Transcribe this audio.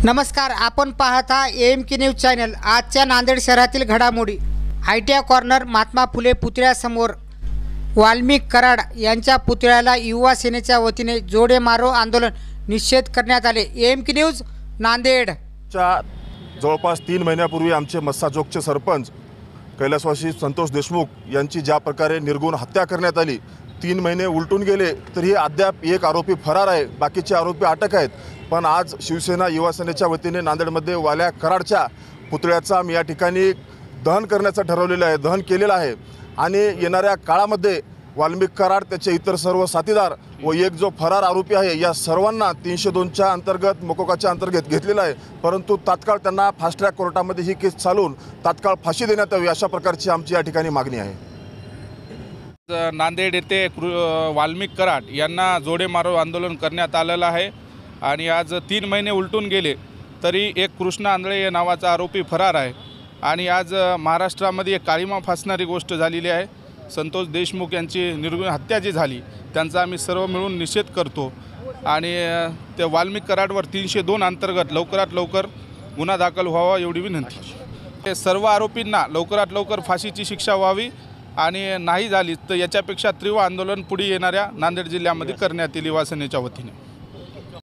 नमस्कार, आपण पाहता AMK न्यूज चॅनल। आजच्या नांदेड शहरातील घडामोडी। ITI कॉर्नर महात्मा फुले पुतळ्यासमोर वाल्मिक कराड यांच्या पुतळ्याला युवा सेनेच्या वतीने जोडे मारो आंदोलन निषेध करण्यात आले। AMK news Nanded. जवळपास 3 महिन्यापूर्वी आमचे मस्साजोगचे सरपंच कैलासवासी संतोष देशमुख यांची ज्या प्रकारे निर्गुण हत्या करण्यात आली, 3 महिने उलटून गेले तरी अद्याप एक आरोपी फरार आहे, बाकीचे आरोपी अटक आहेत। पण आज शिवसेना युवा सेनेच्या वतीने नांदेडमध्ये वाल्या कराडच्या पुतळ्याचा आम्ही या ठिकाणी दहन करण्याचं ठरवलेलं आहे, दहन केलेलं आहे। आणि येणाऱ्या काळामध्ये वाल्मिक कराड, त्याचे इतर सर्व साथीदार व एक जो फरार आरोपी आहे, या सर्वांना 302च्या अंतर्गत मोकोकाच्या अंतर्गत घेतलेला आहे। परंतु तात्काळ त्यांना फास्ट ट्रॅक कोर्टामध्ये ही केस चालवून तात्काळ फाशी देण्यात यावी, अशा प्रकारची आमची या ठिकाणी मागणी आहे। नांदेड येथे वाल्मिक कराड यांना जोडे मारो आंदोलन करण्यात आलेलं आहे आणि आज 3 महिने उलटून गेले तरी एक कृष्ण आंधळे या नावाचा आरोपी फरार आहे। आणि आज महाराष्ट्रामध्ये एक काळीमा फासणारी गोष्ट झालेली आहे। संतोष देशमुख यांची निर्गुण हत्या जी झाली त्यांचा आम्ही सर्व मिळून निषेध करतो आणि ते वाल्मिक कराडवर 302 अंतर्गत लवकरात लवकर गुन्हा दाखल व्हावा एवढी विनंती। ते सर्व आरोपींना लवकरात लवकर फाशीची शिक्षा व्हावी आणि नाही झाली तर याच्यापेक्षा तीव्र आंदोलन पुढे येणाऱ्या नांदेड जिल्ह्यामध्ये करण्यात येईल युवा सेनेच्या वतीने।